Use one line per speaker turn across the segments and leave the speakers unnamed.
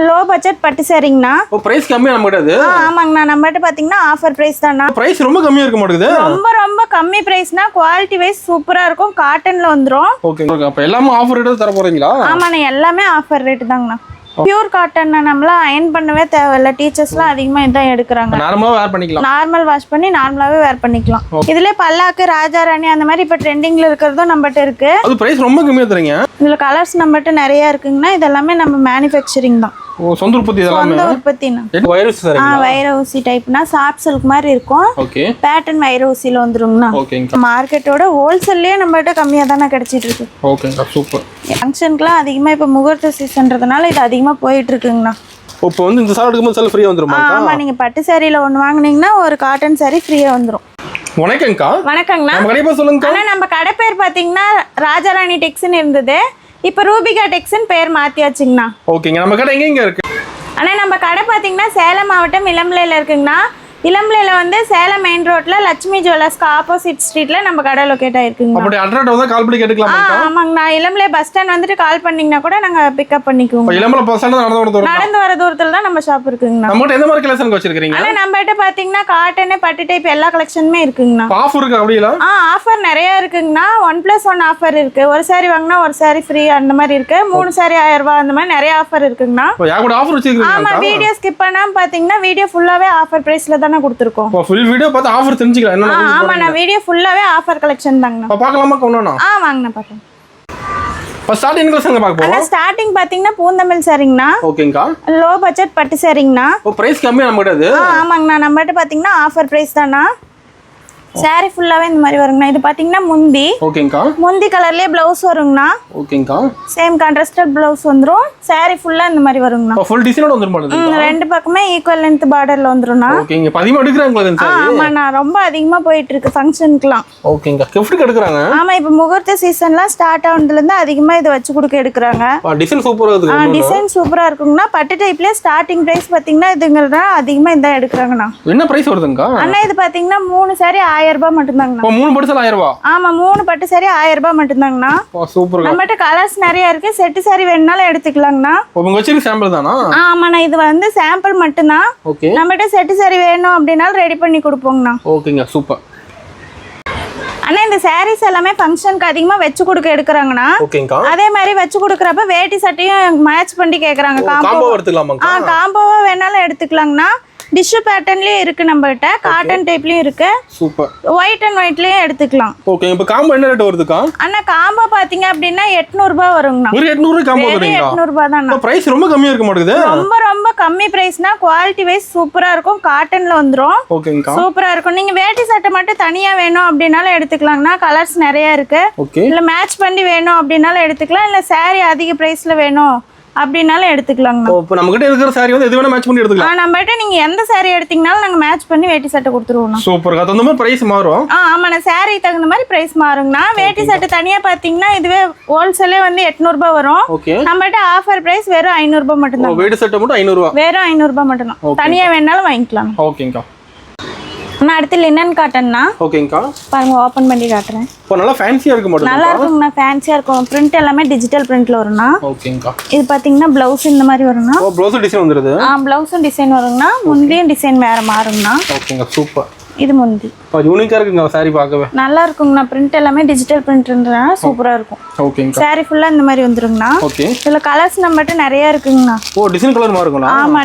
Low budget பட்டு சாரிங்கண்ணா.
ஓ price கம்மியா நம்மகிட்ட அது?
ஆமாங்கண்ணா, நம்மகிட்ட பாத்தீங்கன்னா ஆஃபர் பிரைஸ் தான்ண்ணா.
பிரைஸ் ரொம்ப கம்மியா இருக்க மாட்டேங்குது.
ரொம்ப ரொம்ப கம்மி பிரைஸ்னா, குவாலிட்டி வைஸ் சூப்பரா இருக்கும், காட்டன்ல வந்துரும்.
ஓகே அப்ப எல்லாமே ஆஃபர் ரேட் தர போறீங்களா?
ஆமாண்ணா, எல்லாமே ஆஃபர் ரேட் தாங்கண்ணா. பியூர் காட்டன் நம்மளாம் அயன் பண்ணவே தேவையில்ல. டீச்சர்ஸ்லாம் அதிகமா இதான் எடுக்கிறாங்க.
நார்மலா வேர் பண்ணிக்கலாம்.
நார்மல் வாஷ் பண்ணி நார்மலாவே வேர் பண்ணிக்கலாம். இதுல பல்லாக்கு, ராஜா ராணி அந்த மாதிரி இப்ப ட்ரெண்டிங்ல இருக்கிறதும் நம்மகிட்ட இருக்கு.
அது பிரைஸ் ரொம்ப கம்மியா தரீங்க.
இதுல கலர்ஸ் நம்மகிட்ட நிறைய இருக்குங்கண்ணா. இதெல்லாமே நம்ம மேனுஃபேக்சரிங் தான்.
ஓ சொந்த உற்பத்தி இதெல்லாம்?
சொந்த உற்பத்தினா
வைரஸ் சார்.
வைர ஊசி டைப்னா சாஃப்ட் சில்க் மாதிரி இருக்கும்.
ஓகே.
பேட்டர்ன் வைர ஊசில வந்துருங்கண்ணா.
ஓகேங்க.
மார்க்கெட்டோட ஹோல்சேல்லயே நம்மகிட்ட கம்மியா தானே கிடைச்சிட்டு இருக்கு.
ஓகேங்க சூப்பர்.
ஃபங்க்ஷனுக்குலாம் அதிகமா இப்ப முகூர்த்த சீசன்றதுனால இது அதிகமா போயிட்டு இருக்குங்கண்ணா.
இப்போ வந்து இந்த சாரி எடுக்கும்போது செல் ஃப்ரீயா வந்துருமா?
ஆமா, நீங்க பட்டு சாரியில ஒன்னு வாங்குனீங்கன்னா ஒரு காட்டன் சாரி ஃப்ரீயா வந்துரும்.
வணக்கம்க்கா.
வணக்கங்கண்ணா.
நம்ம கடை பேர் சொல்லுங்க.
ஆனா நம்ம கடை பேர் பாத்தீங்கன்னா ராஜாராணி டெக்ஸ்னு இருந்தது. இப்ப ரூபிகா டெக்ஸ்னு பேர் மாத்தியாச்சுங்கண்ணா.
ஓகேங்க. நம்ம கடை எங்க இருக்கு?
ஆனா நம்ம கடை பாத்தீங்கன்னா சேலம் மாவட்டம் இளம்பிள்ளையில இருக்குங்கண்ணா. இளம்பிள்ளையில வந்து சேலம் மெயின் ரோட்ல லட்சுமி ஜுவல்லர்ஸ்க்கு ஆப்போசிட் ஸ்ட்ரீட்ல நம்ம கடை லொகேட் ஆயிருக்குங்க.
அப்படி அட்ரஸ் வந்தா கால் பண்ணி கேட்டுக்கலாமா?
ஆமாங்கண்ணா, இளம்பிள்ளை பஸ் ஸ்டாண்ட் வந்துட்டு கால் பண்ணீங்கன்னா கூட நாங்க பிக்கப் பண்ணிக்குவோம்.
இளம்பிள்ளை பஸ் ஸ்டாண்ட்
நடந்து வர தூரத்துல தான் நம்ம ஷாப் இருக்குங்கண்ணா.
நம்மகிட்ட எந்த மாதிரி கலெக்ஷன் வச்சிருக்கீங்க?
ஆனா நம்ம கிட்ட பாத்தீங்கன்னா காட்டன், பட்டு டைப் எல்லா கலெக்ஷனுமே இருக்குங்கண்ணா.
ஆஃபர் இருக்கு அப்படியே?
ஆஃபர் நிறைய இருக்குங்கண்ணா. 1+1 ஆஃபர் இருக்கு. ஒரு சாரி வாங்கினா ஒரு சாரி ஃப்ரீ அந்த மாதிரி இருக்கு. 3 சாரி 1000 ரூபாய் அந்த மாதிரி நிறைய ஆஃபர் இருக்குங்கண்ணா.
ஆஃபர் வச்சிருக்கீங்க?
ஆமா, வீடியோ ஸ்கிப் பண்ணாம பாத்தீங்கன்னா வீடியோ ஃபுல்லாவே ஆஃபர் பிரைஸ்ல தானே கொடுத்துருக்கோம்.
ஃபுல் வீடியோ பார்த்து ஆஃபர் தெரிஞ்சுக்கலாம் என்ன.
ஆமா, நான் வீடியோ ஃபுல்லாவே ஆஃபர் கலெக்ஷன் தாங்கண்ணா.
பார்க்கலாமா கொண்டானா?
வாங்கண்ணா பார்க்கலாம்.
ஃபர்ஸ்ட் ஸ்டார்டிங் கலெக்ஷன் பார்க்க போறோம்.
ஸ்டார்டிங் பாத்தீங்கன்னா பூந்தமிழ் சாரிங்கண்ணா.
ஓகேங்கா.
லோ பட்ஜெட் பட்டு சாரிங்கண்ணா.
ஓ பிரைஸ் கம்மியா நம்மகிட்ட அது?
ஆமாங்கண்ணா, நம்மகிட்ட பாத்தீங்கன்னா ஆஃபர் பிரைஸ் தானா. சாரி ஃபுல்லாவே இந்த மாதிரி வருங்கண்ணா. இது பாத்தீங்கன்னா முந்தி.
ஓகேங்கா.
முந்தி கலர்லயே பிளவுஸ் வருங்கண்ணா.
ஓகேங்கா.
சேம் கான்ட்ராஸ்டட் பிளவுஸ் வந்துரும். சாரி ஃபுல்லா இந்த மாதிரி வருங்கண்ணா.
ஃபுல் டிசைனோட வந்துரும் பாருங்க.
ரெண்டு பக்கமே ஈக்குவல் லெந்த் பார்டர்ல வந்துரும்ண்ணா.
ஓகேங்க. 10 எடுக்கறாங்களா இந்த சாரி?
ஆமாண்ணா, ரொம்ப அதிகமா போயிட்டு இருக்கு ஃபங்க்ஷனுக்குலாம்.
ஓகேங்க. gift எடுக்கறாங்க.
ஆமா, இப்ப முகூர்த்த சீசன்லாம் ஸ்டார்ட் ஆனதுல இருந்து அதிகமா இத வச்சு கொடுக்க எடுக்கறாங்க.
டிசைன் சூப்பரா இருக்கு.
டிசைன் சூப்பரா இருக்குங்கண்ணா. பட்டு டைப்லயே ஸ்டார்டிங் பிரைஸ் பாத்தீங்கன்னா இதுங்கறத அதிகமா இந்த எடுக்கறாங்கண்ணா.
என்ன பிரைஸ் வருதுங்க?
அண்ணா இது பாத்தீங்கன்னா 3 சாரி 1000 ரூபாய் மட்டும் தாங்கண்ணா.
3 பட்டு சாரி 1000 ரூபாய்?
ஆமா, 3 பட்டு சாரி 1000 ரூபாய் மட்டும் தாங்கண்ணா.
சூப்பர்.
நம்மட்ட கலர்ஸ் நிறைய இருக்கு. செட் சாரி வேணும்னாலும் எடுத்துக்கலாங்கண்ணா.
உங்க வச்சிருக்க சாம்பிள் தானா?
ஆமாண்ணா, இது வந்து சாம்பிள் மட்டும் தான்.
ஓகே.
நம்மட்ட செட் சாரி வேணும் அப்படினாலும் ரெடி பண்ணி கொடுப்போங்கண்ணா.
ஓகேங்க சூப்பர்.
அண்ணா இந்த சாரீஸ் எல்லாமே ஃபங்க்ஷனுக்கு அதிகமா வச்சு கொடுக்க எடுக்கறாங்கண்ணா.
ஓகேங்கா.
அதே மாதிரி வச்சு கொடுக்கறப்ப வேட்டி சட்டையும் மேட்ச் பண்ணி கேக்குறாங்க.
காம்போ எடுத்துக்கலாமாங்க?
காம்போவா வேணாலும் எடுத்துக்கலாங்கண்ணா. டிஷ்யூ பேட்டர்ன்லயே இருக்கு நம்மகிட்ட. காட்டன் டைப்லயும் இருக்கு.
சூப்பர்.
ஒயிட் அண்ட் ஒயிட்லயே எடுத்துக்கலாம்.
ஓகே. இப்போ காம்போ என்ன ரேட் வருதுக்கா?
அண்ணா காம்போ பாத்தீங்க அப்படின்னா 800 ரூபாய் வருங்கண்ணா.
ஒரு 800 காம்போ வருதுங்களா?
800 ரூபாய் தான்.
பிரைஸ் ரொம்ப கம்மியா இருக்க மாட்டேங்குது.
ரொம்ப ரொம்ப கம்மி பிரைஸ்னா, குவாலிட்டி வைஸ் சூப்பரா இருக்கும். காட்டன்ல வந்துரும்.
ஓகேங்கா.
சூப்பரா இருக்கும். நீங்க வேட்டி சட்டை மட்டும் தனியா வேணும் அப்படினாலும் எடுத்துக்கலாங்கண்ணா. கலர்ஸ் நிறைய இருக்கு.
ஓகே.
இல்ல மேட்ச் பண்ணி வேணும் அப்படினாலும் எடுத்துக்கலாம். இல்ல சாரி அதிக பிரைஸ்ல வேணும் அப்படினாலும் எடுத்துக்கலாங்கண்ணா.
இப்போ நம்ம கிட்ட இருக்கிற சாரி வந்து எது வேணா மேட்ச் பண்ணி எடுத்துக்கலாம்.
நம்மகிட்ட நீங்க எந்த சாரி எடுத்தீங்கனாலும் நாங்க மேட்ச் பண்ணி வேட்டி சட்டை கொடுத்துருவோம்.
சூப்பர். அது அந்த மாதிரி பிரைஸ் மாறும்.
ஆமாண்ணா, சாரி தகுந்த மாதிரி பிரைஸ் மாறுங்கண்ணா. வேட்டி சட்டை தனியா பாத்தீங்கன்னா இதுவே ஹோல்சேலே வந்து 800 ரூபாய் வரும்.
ஓகே.
நம்மகிட்ட ஆஃபர் பிரைஸ் வெறும் 500 ரூபாய் மட்டும் தான்.
வேட்டி சட்டை மட்டும் 500 ரூபாய்.
வெறும் 500 ரூபாய் மட்டும் தான். தனியா வேணாலும் வாங்கிக்கலாம்.
ஓகேங்கா.
நான் அடுத்து லினன் காட்டன்னா.
ஓகேங்கா.
பாருங்க, ஓபன் பண்ணி காட்டுறேன்.
இப்போ நல்லா ஃபேன்சியா இருக்கு மாடல்.
நல்லா இருக்குங்கண்ணா. ஃபேன்சியா இருக்கும். பிரிண்ட் எல்லாமே டிஜிட்டல் பிரிண்ட்ல வரும்ண்ணா.
ஓகேங்கா.
இது பாத்தீங்கன்னா பிளவுஸ் இந்த மாதிரி வரும்ண்ணா.
ப்ளவுஸ் டிசைன் வந்துருது.
பிளவுஸும் டிசைன் வருங்கண்ணா. முந்தியும் டிசைன் வேற மாறுங்கண்ணா.
ஓகேங்க சூப்பர்.
இது முந்தி.
யூனிக்கா இருக்குங்க சாரி பார்க்கவே.
நல்லா இருக்குங்கண்ணா. பிரிண்ட் எல்லாமே டிஜிட்டல் பிரிண்ட்ன்றதுனால சூப்பரா இருக்கும்.
ஓகேங்க.
சாரி ஃபுல்லா இந்த மாதிரி வந்துருங்கண்ணா.
ஓகே.
இதுல கலர்ஸ் நம்மகிட்ட நிறைய இருக்குங்கண்ணா.
டிசைன் கலர் மாறுங்களா?
ஆமா,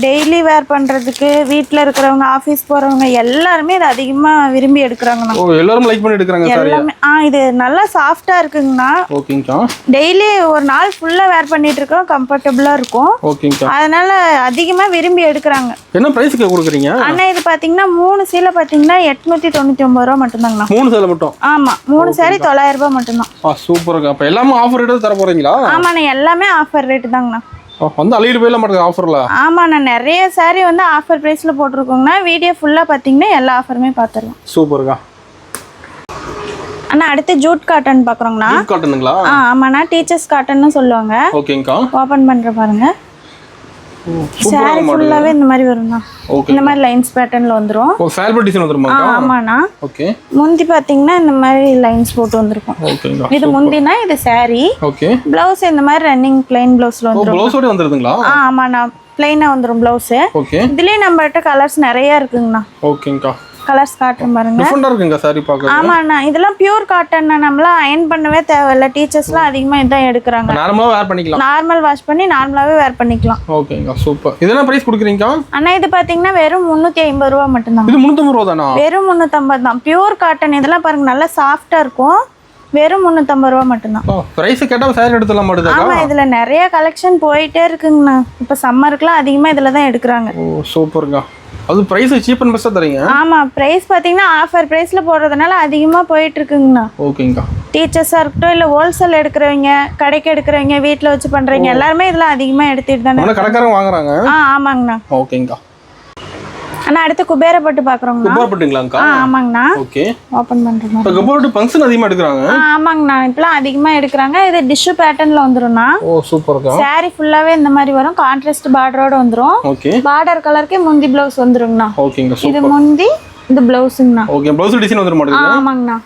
டெய்லி வேர் பண்றதுக்கு வீட்ல இருக்கிறவங்க, ஆபீஸ் போறவங்க எல்லாருமே இது அதிகமா விரும்பி எடுக்கறாங்கண்ணா.
எல்லாரும் லைக் பண்ணி எடுக்கறாங்க சாரி.
எல்லாமே இது நல்லா சாஃப்ட்டா இருக்குங்கண்ணா.
ஓகேங்கா.
டெய்லி ஒரு நாள் ஃபுல்லா வேர் பண்ணிட்டு இருக்கோம். கம்ஃபர்ட்டபிளா இருக்கும்.
ஓகேங்கா.
அதனால அதிகமா விரும்பி எடுக்கறாங்க.
என்ன பிரைஸ்க்கு கொடுக்குறீங்க?
அண்ணா இது பாத்தீங்கன்னா 3 சீலை பாத்தீங்கன்னா 899 ரூபாய் மட்டும் தாங்கண்ணா.
3 சேலை மட்டும்?
ஆமா, 3 சாரி 900 ரூபாய் மட்டும் தான்.
சூப்பர்ங்க. அப்ப எல்லாமே ஆஃபர் ரேட் தர போறீங்களா?
ஆமாண்ணா, எல்லாமே ஆஃபர் ரேட் தாங்கண்ணா.
வந்து அள்ளிட்டு போயில மாட்டேங்க ஆஃபர்ல.
ஆமாண்ணா, நிறைய சாரி வந்து ஆஃபர் பிரைஸ்ல போட்டிருக்கோங்கண்ணா. வீடியோ ஃபுல்லா பாத்தீங்கன்னா எல்லா ஆஃபருமே பாத்துடலாம்.
சூப்பர்ங்க.
அண்ணா அடுத்து ஜூட் காட்டன் பாக்குறோங்கண்ணா.
ஜூட் காட்டனுங்களா?
ஆமாண்ணா, டீச்சர்ஸ் காட்டன்னு சொல்லுவாங்க.
ஓகேங்கா.
ஓபன் பண்ற பாருங்க. சாரி ஃபுல்லாவே இந்த மாதிரி வரும்ண்ணா.
ஓகே.
இந்த மாதிரி லைன்ஸ் பேட்டர்ன்ல வந்துரும்.
ஓ ஃபேல்பர் டிசைன் வந்துருமா?
ஆமாண்ணா.
ஓகே.
முந்தி பாத்தீங்கன்னா இந்த மாதிரி லைன்ஸ் போட்டு வந்திருக்கும்.
ஓகேங்க.
இது முந்தினா இது சாரி.
ஓகே.
ப்ளவுஸ் இந்த மாதிரி ரன்னிங் ப்ளைன் ப்ளவுஸ்ல வந்துரும்.
ப்ளவுஸோட வந்துருதுங்களா?
ஆமாண்ணா, ப்ளைனா வந்துரும் ப்ளவுஸ்.
ஓகே.
இதுலயே நம்மகிட்ட கலர்ஸ் நிறைய இருக்குங்கண்ணா.
ஓகேங்கா.
கலர்ஸ் காட்டுறேன் பாருங்க.
டிஃபரெண்டா இருக்குங்க சாரி பார்க்க.
ஆமாண்ணா, இதெல்லாம் பியூர் காட்டன்னா நம்மளாம் அயன் பண்ணவே தேவையில்ல. டீச்சர்ஸ்லாம் அதிகமா இதான் எடுக்கிறாங்க.
நார்மலா வேர் பண்ணிக்கலாம்.
நார்மல் வாஷ் பண்ணி நார்மலாவே வேர் பண்ணிக்கலாம்.
ஓகேங்க, சூப்பர். இதெல்லாம் பிரைஸ் கொடுக்குறீங்க?
அண்ணா இது பாத்தீங்கன்னா வெறும் 350 ரூபா மட்டும்தான்.
இது 350 ரூபா தானா?
வெறும் 350 தான். Pure cotton. இதெல்லாம் பாருங்க நல்லா சாஃப்டா இருக்கும். வெறும் 350 ரூபா மட்டும்தான்.
பிரைஸ் கேட்டா சாரி எடுத்துலாம் மாட்டேதா?
ஆமா, இதுல நிறைய கலெக்ஷன் போயிட்டே இருக்குங்கண்ணா. இப்ப சம்மருக்குலாம் அதிகமா இதுல தான் எடுக்கிறாங்க.
ஓ சூப்பர்ங்க. அது பிரைஸ் சீப் அண்ட் பெஸ்டா தரீங்க?
ஆமா, பிரைஸ் பாத்தீங்கன்னா ஆஃபர் பிரைஸ்ல போடுறதுனால அதிகமா போயிட்டு இருக்குங்கண்ணா.
ஓகேங்க.
டீச்சர்ஸா இருக்கட்டும், இல்ல ஹோல்சேல் எடுக்கிறவங்க, கடைக்கு எடுக்கிறவங்க, வீட்டுல வச்சு பண்றவங்க எல்லாருமே இதெல்லாம் அதிகமா எடுத்துட்டு தானே
கடைக்காரங்க வாங்குறாங்க.
ஆமாங்கண்ணா.
ஓகேங்க.
அண்ணா அடுத்து குபேர பட்டு பாக்குறோங்கண்ணா.
குபேர பட்டுங்களாங்கா?
ஆமாங்கண்ணா.
ஓகே.
ஓபன் பண்றோம்.
இப்ப குபேர பட்டு ஃபங்க்ஷன் அதிகமா எடுக்கறாங்க.
ஆமாங்கண்ணா, இப்பலாம் அதிகமா எடுக்கறாங்க. இது டிஷ்யூ பேட்டர்ன்ல வந்துரும்ண்ணா.
ஓ சூப்பர்க்கா.
சாரி ஃபுல்லாவே இந்த மாதிரி வரும். கான்ட்ராஸ்ட் பார்டரோட வந்துரும்.
ஓகே.
பார்டர் கலர்க்கே முந்தி ப்ளவுஸ் வந்துருங்கண்ணா.
ஓகேங்க,
இது
சூப்பர்.
முந்தி, இது ப்ளவுஸ்ங்கண்ணா.
ஓகே. ப்ளவுஸ் டிசைன் வந்துற மாட்டேங்குது.
ஆமாங்கண்ணா.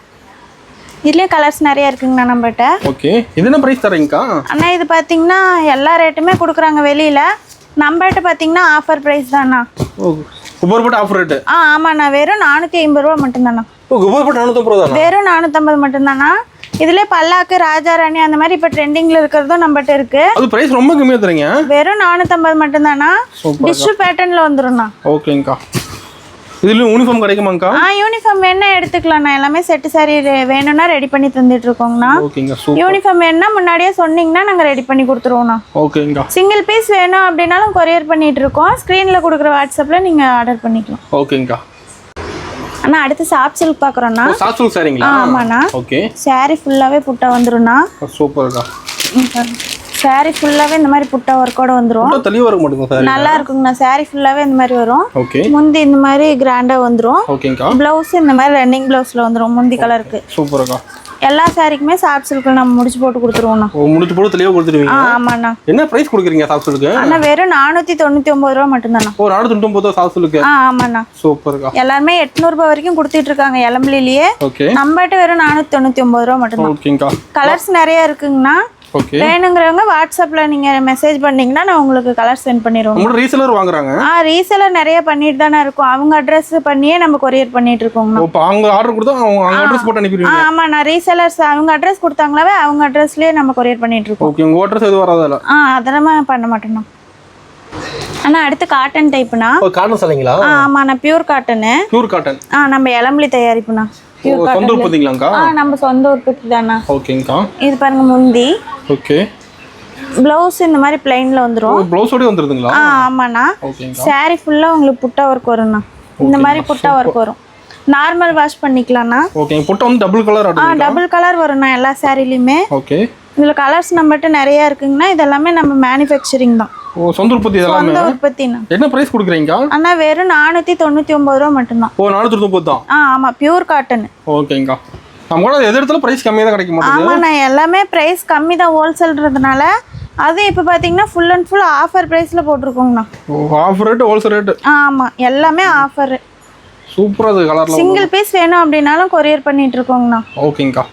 இதுலயே கலர்ஸ் நிறைய இருக்குங்கண்ணா நம்மகிட்ட.
ஓகே. இது என்ன பிரைஸ் தரீங்கக்கா?
அண்ணா இது பாத்தீங்கன்னா எல்லா ரேட்டுமே கொடுக்குறாங்க வெளியில. நம்மகிட்ட பாத்தீங்கன்னா ஆஃபர் பிரைஸ் தான்ண்ணா.
ஓ குபேர பட்டு ஆஃபர் ரேட்?
ஆமாண்ணா, வெறும் 450 ரூபா மட்டும்தாண்ணா.
ஓ குபேர பட்டு 450 ரூபா தானா?
வெறும் 450 மட்டும்தாண்ணா. இதுல பல்லாக்கு, ராஜா ராணி அந்த மாதிரி இப்ப ட்ரெண்டிங்ல இருக்கிறதும் நம்மகிட்ட இருக்கு.
அது பிரைஸ் ரொம்ப கம்மியா தரீங்க.
வெறும் 450 மட்டும்தாண்ணா. டிஷ்யூ பேட்டர்ன்ல வந்துரும்ண்ணா.
ஓகேங்கா. இதுல யூனிஃபார்ம் கிடைக்குமாங்கா?
யூனிஃபார்ம் வேணா எடுத்துக்கலாம்ண்ணா. எல்லாமே செட்டு சாரி வேணும்னா ரெடி பண்ணி தந்துட்டு இருக்கோங்கண்ணா.
ஓகேங்க, சூப்பர்.
யூனிஃபார்ம் வேணும்னா முன்னாடியே சொன்னீங்கன்னா நாங்க ரெடி பண்ணி கொடுத்துருவோம்ண்ணா.
ஓகேங்கா.
சிங்கிள் பீஸ் வேணும் அப்படின்னாலும் கொரியர் பண்ணிட்டு இருக்கோம். ஸ்கிரீன்ல கொடுக்குற வாட்ஸ்அப்ல நீங்க ஆர்டர் பண்ணிக்கலாம்.
ஓகேங்கா.
அண்ணா அடுத்து சாஃப்ட் சில்க் பாக்குறோம்ண்ணா.
சாஃப்ட் சில்க் சாரிங்களா?
ஆமாண்ணா.
ஓகே.
சாரி ஃபுல்லாவே புட்டா வந்துரும்ண்ணா.
சூப்பர்க்கா.
சாரி ஃபுல்லாவே இந்த மாதிரி புட்டா ஒர்க்கோட வந்துரும்.
புட்டா தெளிவா இருக்க மாட்டேங்குது சாரி.
நல்லா இருக்குங்கண்ணா. சாரி ஃபுல்லாவே இந்த மாதிரி வரும்.
ஓகே.
முந்தி இந்த மாதிரி கிராண்டா வந்துரும்.
ஓகேங்கா.
ப்ளவுஸ் இந்த மாதிரி ரன்னிங் ப்ளவுஸ்ல வந்துரும் முந்தி கலருக்கு.
சூப்பர்க்கா.
எல்லா சாரிக்குமே சாஃப்ட் சில்க்ல நம்ம முடிச்சு போட்டு கொடுத்துருவோம்ண்ணா.
ஓ முடிச்சு போட்டு தெளிவா கொடுத்துருவீங்க.
ஆமாண்ணா.
என்ன பிரைஸ் கொடுக்குறீங்க சாஃப்ட் சில்க்கு?
அண்ணா வெறும் 499 ரூபா மட்டும்தாண்ணா.
ஓ 499 சாஃப்ட் சில்க்கு?
ஆமாண்ணா.
சூப்பர்க்கா.
எல்லாருமே 800 ரூபாய் வரைக்கும் கொடுத்துட்டு இருக்காங்க எலம்பிலியே.
ஓகே.
நம்மகிட்ட வெறும் 499 ரூபா மட்டும்தான்.
ஓகேங்கா.
கலர்ஸ் நிறைய இருக்குங்கண்ணா.
ஓகே.
வேணுங்கிறவங்க வாட்ஸ்அப்ல நீங்க மெசேஜ் பண்ணீங்கன்னா நான் உங்களுக்கு கலர் சென்ட் பண்ணிடுவோம்.
நம்ம ரீசெலர் வாங்குறாங்க.
ரீசெலர் நிறைய பண்ணிட்டு தானே இருக்கோம். அவங்க அட்ரஸ் பண்ணியே நம்ம கொரியர் பண்ணிட்டு இருக்கோம்ண்ணா.
இப்போ அவங்க ஆர்டர் கொடுத்தா அவங்க அட்ரஸ் போட்டு அனுப்பிடுவீங்க?
ஆமாண்ணா, ரீசெலர்ஸ் அவங்க அட்ரஸ் கொடுத்தாங்களாவே அவங்க அட்ரஸ்லயே நம்ம கொரியர் பண்ணிட்டு இருக்கோம்.
ஓகே. உங்க அட்ரஸ் எது வராதல?
அதெல்லாம் பண்ண மாட்டோம்ண்ணா. அண்ணா அடுத்து காட்டன் டைப்னா.
ஓ காட்டன் சாரிங்களா?
ஆமாண்ணா, பியூர் காட்டனு.
Pure cotton.
நம்ம எலம்பிலி தயாரிப்புண்ணா.
சொந்த உற்பத்திங்களாங்கா?
நம்ம சொந்த உற்பத்தி தானா.
ஓகேங்கா.
இது பாருங்க முந்தி.
ஓகே.
ப்ளவுஸ் இந்த மாதிரி பிளைன்ல வந்துரும்.
ப்ளவுஸோட வந்துருதுங்களா?
ஆமாண்ணா.
ஓகேங்கா.
சாரி ஃபுல்லா உங்களுக்கு புட்டா ஒர்க் வரும்ண்ணா. இந்த மாதிரி புட்டா ஒர்க் வரும். நார்மல் வாஷ் பண்ணிக்கலாம்ண்ணா.
ஓகே. புட்டா வந்து டபுள் கலர் ஆடுங்க.
டபுள் கலர் வரும்ண்ணா எல்லா சாரிலயுமே.
ஓகே.
இதுல கலர்ஸ் நம்மகிட்ட நிறைய இருக்குங்கண்ணா. இதெல்லாமே நம்ம மேனுஃபேக்சரிங் தான்.
ஓ சொந்த உற்பத்தி இதெல்லாம்?
சொந்த உற்பத்திண்ணா.
என்ன பிரைஸ் கொடுக்குறீங்க?
அண்ணா வெறும் 499 ரூபா மட்டும்தான்.
ஓ 499 தான்.
ஆமா, பியூர் காட்டன்.
ஓகேங்கா. நம்ம கூட எது இடத்துல பிரைஸ் கம்மியா தான் கிடைக்க மாட்டேங்குது.
ஆமாண்ணா, எல்லாமே பிரைஸ் கம்மி தான் ஹோல்சேல்ன்றதுனால. அது இப்போ பார்த்தீங்கன்னா ஃபுல் அண்ட் ஃபுல் ஆஃபர் ப்ரைஸில் போட்டிருக்கோங்கண்ணா.
ஓ ஆஃபர் ரேட் ஹோல்சேல் ரேட்?
ஆமாம், எல்லாமே ஆஃபர்.
சூப்பராக அது கலரில்.
சிங்கிள் பீஸ் வேணும் அப்படின்னாலும் கொரியர் பண்ணிட்டு இருக்கோங்கண்ணா.
ஓகேங்கா.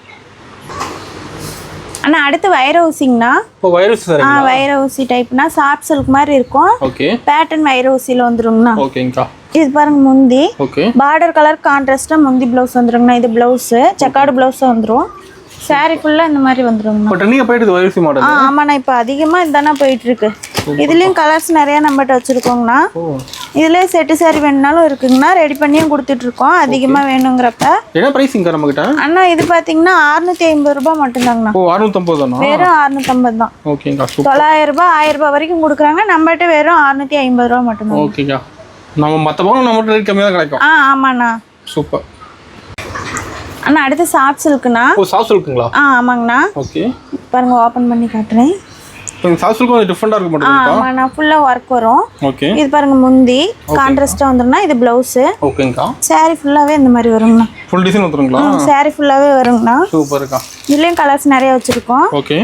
அண்ணா அடுத்து வைர ஊசிங்கண்ணா.
இப்போ வைர ஊசி சார்?
வைர ஊசி டைப்னா சாஃப்ட் சில்க் மாதிரி இருக்கும்.
ஓகே.
பேட்டர்ன் வைர ஊசியில் வந்துருங்கண்ணா.
ஓகேங்கா.
இது பாருங்க முந்தி.
ஓகே.
பார்டர் கலர் கான்ட்ராஸ்டா முந்தி ப்ளவுஸ் வந்துருங்கண்ணா. இது ப்ளவுஸ் செக்கார்டு ப்ளவுஸ் வந்துரும். சாரி ஃபுல்லா இந்த மாதிரி வந்துருங்கண்ணா.
பட் நீங்க போயிட்டு வைர ஊசி மாடல்?
ஆமாண்ணா, இப்போ அதிகமாக இதானே போயிட்டு இருக்கு. இதுலயும் கலர்ஸ் நிறைய நம்மகிட்ட வச்சிருக்கோங்கண்ணா. இதுலயே செட்டு சாரி வேணும்னாலும் இருக்குங்கண்ணா. ரெடி பண்ணியும் கொடுத்துட்டு இருக்கோம் அதிகமா வேணுங்கிறப்ப.
என்ன பிரைஸிங் நம்ம கிட்ட?
அண்ணா இது பாத்தீங்கன்னா 650 ரூபாய் மட்டும்தாங்கண்ணா.
ஓ 650 தானா?
வெறும் 650 தான்.
ஓகேங்கா.
900 ரூபாய் 1000 ரூபாய் வரைக்கும் கொடுக்குறாங்க. நம்மகிட்ட வெறும் 650 ரூபாய் மட்டும்தான்.
ஓகேங்கா. நம்ம மற்ற பக்கம் நம்மகிட்ட ரேட் கம்மியாக தான் கிடைக்கும்.
ஆமாண்ணா.
சூப்பர்.
அண்ணா அடுத்து சாஃப்ட் சில்க்ண்ணா.
ஓ சாஃப்ட் சில்க்குங்களா?
ஆமாங்கண்ணா.
ஓகே.
பாருங்க ஓபன் பண்ணி காட்டுறேன்.
சாஃப்ட் சில்க் கொஞ்சம் டிஃபரெண்டா இருக்க மாட்டேங்குது.
ஆமாண்ணா, ஃபுல்லா ஒர்க் வரும்.
ஓகே.
இது பாருங்க முந்தி கான்ட்ராஸ்டா வந்துரும்னா. இது ப்ளவுஸ்.
ஓகேங்கா.
சாரி ஃபுல்லாவே இந்த மாதிரி வருங்கண்ணா.
ஃபுல் டிசைன் வந்துருங்களா?
சாரி ஃபுல்லாவே வருங்கண்ணா.
சூப்பர்க்கா.
இதுலயும் கலர்ஸ் நிறைய வச்சிருக்கோம்.
ஓகே.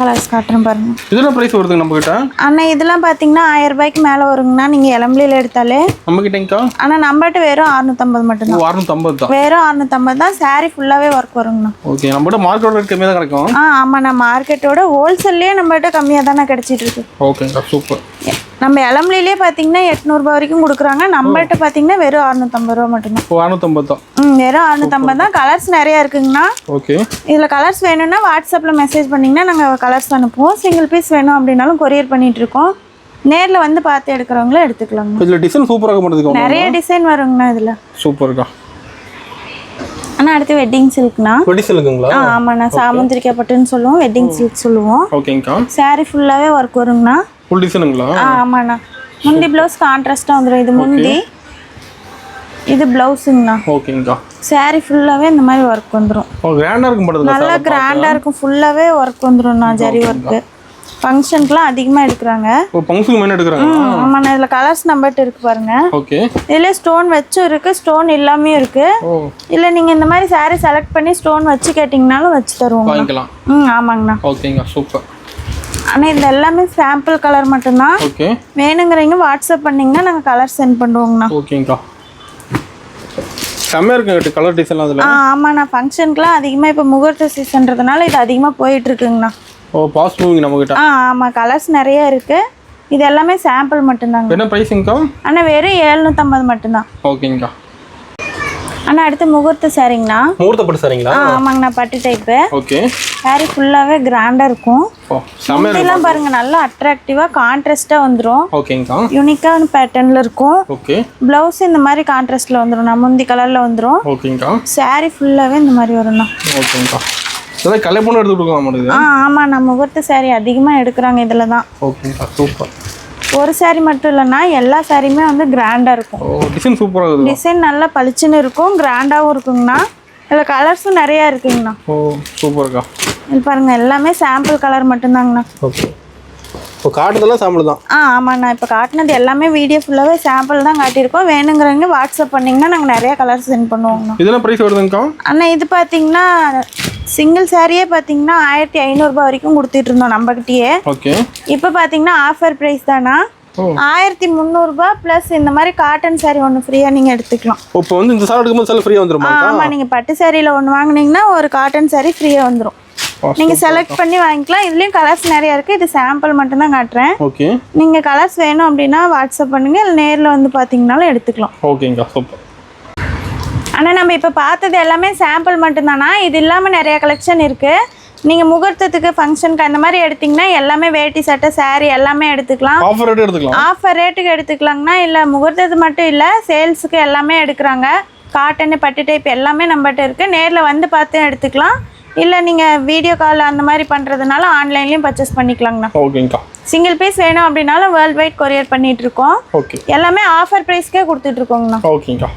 கலர்ஸ் காட்டுறேன் பாருங்க.
இதெல்லாம் பிரைஸ் வருதுங்க நம்ம கிட்ட?
அண்ணா இதெல்லாம் பார்த்தீங்கன்னா 1000 ரூபாய்க்கு மேலே வருங்கண்ணா நீங்கள் இளம்பிள்ளையில் எடுத்தாலே.
நம்ம கிட்டங்கக்கா?
ஆனால் நம்மகிட்ட வெறும் 650 மட்டும்தான்.
650 தான்?
வெறும் 650 தான். சாரீ ஃபுல்லாகவே ஒர்க் வருங்கண்ணா.
ஓகே, நம்மகிட்ட மார்க்கெட்டோட ரேட் கம்மியாக தான் கிடைக்கும்.
ஆமாண்ணா, மார்க்கெட்டோட ஹோல்சேல்லையே நம்மகிட்ட கம்மியாக தானே கிடச்சிட்டு இருக்கு.
ஓகேங்கக்கா, சூப்பர்.
நம்ம இளம்பிள்ளையிலே பார்த்தீங்கன்னா 800 வரைக்கும் கொடுக்குறாங்க. நம்மகிட்ட பார்த்தீங்கன்னா வெறும் 650 ரூபா மட்டும்தான்.
650 தான்?
வெறும் 650 தான். கலர்ஸ் நிறையா இருக்குங்கண்ணா.
ஓகே.
இதில் கலர்ஸ் வேணும்னா வாட்ஸ்அப்பில் மெசேஜ் பண்ணிங்கன்னா நாங்கள் கலர்ஸ் அனுப்புவோம். சிங்கிள் பீஸ் வேணும் அப்படின்னாலும் கொரியர் பண்ணிகிட்ருக்கோம். நேரில் வந்து பார்த்து எடுக்கிறவங்களும் எடுத்துக்கலாங்க.
இதில் டிசைன் சூப்பராக பண்ணுறதுக்கு
நிறைய டிசைன் வருங்கண்ணா இதில்.
சூப்பர்க்கா.
ஆனால் அடுத்து வெட்டிங் சில்க்னா.
வெட்டிங் சில்க்குங்களா?
ஆமாண்ணா, சாமந்திரிக்கா பட்டுன்னு சொல்லுவோம், வெட்டிங் சில்க் சொல்லுவோம்.
ஓகேங்கக்கா.
சாரீ ஃபுல்லாகவே ஒர்க் வருங்கண்ணா.
ஃபுல் டிசைனுங்களா?
ஆமாண்ணா. முந்தி ப்ளவுஸ் கான்ட்ராஸ்ட்டாக வந்துடும். இது முந்தி, இது ப்ளவுஸுங்கண்ணா.
ஓகேங்கக்கா.
சாரீ ஃபுல்லாகவே இந்த மாதிரி ஒர்க் வந்துடும்.
கிராண்டாக இருக்கும் படுது.
நல்லா கிராண்டாக இருக்கும். ஃபுல்லாகவே ஒர்க் வந்துடும்ண்ணா. ஜரி ஒர்க்கு ஃபங்க்ஷனுக்குலாம் அதிகமாக எடுக்கிறாங்க.
ஃபங்க்ஷனுக்கு மெயின் எடுக்கிறாங்க.
ஆமாண்ணா, இதில் கலர்ஸ் நம்மகிட்ட இருக்கு பாருங்க.
ஓகே.
இதில் ஸ்டோன் வச்சும் இருக்குது, ஸ்டோன் இல்லாமையும் இருக்குது. இல்லை நீங்கள் இந்த மாதிரி சாரீ செலக்ட் பண்ணி ஸ்டோன் வச்சு கேட்டிங்கனாலும் வச்சு தருவோம்.
வாங்கிக்கலாம்.
ஆமாங்கண்ணா.
ஓகேங்க, சூப்பர்.
ஆனால் இது எல்லாமே சாம்பிள் கலர் மட்டும்தான்.
ஓகே.
வேணுங்கிறீங்க வாட்ஸ்அப் பண்ணிங்கன்னா நாங்கள் கலர் சென்ட் பண்ணுவோங்கண்ணா.
ஓகேங்கக்கா. செம்மையாக இருக்குங்க கலர் டிசைன்லாம் அதில்.
ஆமாண்ணா, ஃபங்க்ஷனுக்குலாம் அதிகமாக இப்போ முகூர்த்த சீசன்றதுனால இது அதிகமாக போயிட்டுருக்குங்கண்ணா.
பாஸ் மூவிங் நம்மகிட்ட.
ஆமாம், கலர்ஸ் நிறைய இருக்குது. இது எல்லாமே சாம்பிள் மட்டும்தாங்க.
என்ன ப்ரைஸுங்கக்கா?
ஆனால் வெறும் 750 மட்டும்தான்.
ஓகேங்கக்கா.
ஆனால் அடுத்து முகூர்த்த சாரிங்கண்ணா.
முகூர்த்த பட்டு சாரிங்களா?
ஆமாங்கண்ணா, பட்டு டைப்பு.
ஓகே.
சாரி ஃபுல்லாகவே கிராண்டாக இருக்கும்.
செம்மையாக
பாருங்க, நல்லா அட்ராக்டிவாக கான்ட்ராஸ்ட்டாக வந்துடும்.
ஓகேங்கக்கா.
யூனிக்கான பேட்டர்னில் இருக்கும்.
ஓகே.
ப்ளவுஸ் இந்த மாதிரி கான்ட்ராஸ்ட்டில் வந்துடும். நான் முந்தி கலரில் வந்துடும்.
ஓகேங்கக்கா.
சாரி ஃபுல்லாகவே இந்த மாதிரி வரும்ண்ணா.
ஓகேங்கக்கா. இதெல்லாம் கலை பொண்ணு எடுத்து கொடுக்கலாம் மாட்டேங்குது.
ஆமாம், நான் முகூர்த்த சாரி அதிகமாக எடுக்கிறாங்க இதில் தான்.
ஓகேங்கக்கா, சூப்பர்.
ஒரு சாரி மட்டும் இல்லைன்னா எல்லா சாரியுமே வந்து கிராண்டாக இருக்கும்.
டிசைன் சூப்பராக இருக்குது.
டிசைன் நல்லா பளிச்சுன்னு இருக்கும், கிராண்டாகவும் இருக்குங்கண்ணா. இதில் கலர்ஸும் நிறையா இருக்குங்கண்ணா.
சூப்பர்க்கா.
இது பாருங்கள், எல்லாமே சாம்பிள் கலர் மட்டும்தாங்கண்ணா.
ஓகே. இப்போ காட்டுறதெல்லாம் சாம்பிள் தான்?
ஆமாண்ணா, இப்போ காட்டினது எல்லாமே வீடியோ ஃபுல்லாகவே சாம்பிள் தான் காட்டியிருக்கோம். வேணுங்கிறவங்க வாட்ஸ்அப் பண்ணிங்கன்னா நாங்கள் நிறையா கலர்ஸ் சென்ட் பண்ணுவோங்கண்ணா.
இதெல்லாம் ப்ரைஸ் வருதுங்கக்கா?
அண்ணா இது பார்த்தீங்கன்னா சிங்கிள் சாரியே பார்த்தீங்கன்னா 1500 ரூபாய் வரைக்கும் கொடுத்துட்டு இருந்தோம் நம்மகிட்டயே.
ஓகே.
இப்போ பார்த்தீங்கன்னா ஆஃபர் ப்ரைஸ் தானா, 1300 ரூபாய் ப்ளஸ் இந்த மாதிரி காட்டன் சாரி ஒன்று ஃப்ரீயாக நீங்கள் எடுத்துக்கலாம்.
இப்போ வந்து இந்த சாரி எடுக்கும்போது சாரி ஃப்ரீயாக வந்துருமா?
ஆமாம், நீங்கள் பட்டு சாரியில் ஒன்று வாங்கினீங்கன்னா ஒரு காட்டன் சாரி ஃப்ரீயாக வந்துடும். நீங்கள் செலக்ட் பண்ணி வாங்கிக்கலாம். இதுலேயும் கலர்ஸ் நிறையா இருக்குது. இது சாம்பிள் மட்டும்தான் காட்டுறேன்.
ஓகே.
நீங்கள் கலர்ஸ் வேணும் அப்படின்னா வாட்ஸ்அப் பண்ணுங்கள், இல்லை நேரில் வந்து பார்த்தீங்கன்னாலும் எடுத்துக்கலாம்.
ஓகேங்கக்கா, சூப்பர்.
ஆனால் நம்ம இப்போ பார்த்தது எல்லாமே சாம்பிள் மட்டும்தானா. இது இல்லாமல் நிறையா கலெக்ஷன் இருக்குது. நீங்கள் முகூர்த்தத்துக்கு ஃபங்க்ஷனுக்கு அந்த மாதிரி எடுத்திங்கன்னா எல்லாமே வேட்டி சட்டை சாரீ எல்லாமே எடுத்துக்கலாம்.
ஆஃபர் ரேட்டு எடுத்துக்கலாம்.
ஆஃபர் ரேட்டுக்கு எடுத்துக்கலாங்கண்ணா. இல்லை முகூர்த்தத்து மட்டும் இல்லை, சேல்ஸுக்கு எல்லாமே எடுக்கிறாங்க. காட்டனு பட்டு டைப் எல்லாமே நம்மகிட்ட இருக்குது. நேரில் வந்து பார்த்து எடுத்துக்கலாம். இல்லை நீங்கள் வீடியோ கால் அந்த மாதிரி பண்ணுறதுனால ஆன்லைன்லேயும் பர்ச்சேஸ் பண்ணிக்கலாங்கண்ணா.
ஓகேங்கக்கா.
சிங்கிள் பீஸ் வேணும் அப்படின்னாலும் வேர்ல்டு வைட் கொரியர் பண்ணிகிட்ருக்கோம்.
ஓகே.
எல்லாமே ஆஃபர் ப்ரைஸ்க்கே கொடுத்துட்ருக்கோங்கண்ணா.
ஓகேங்கக்கா.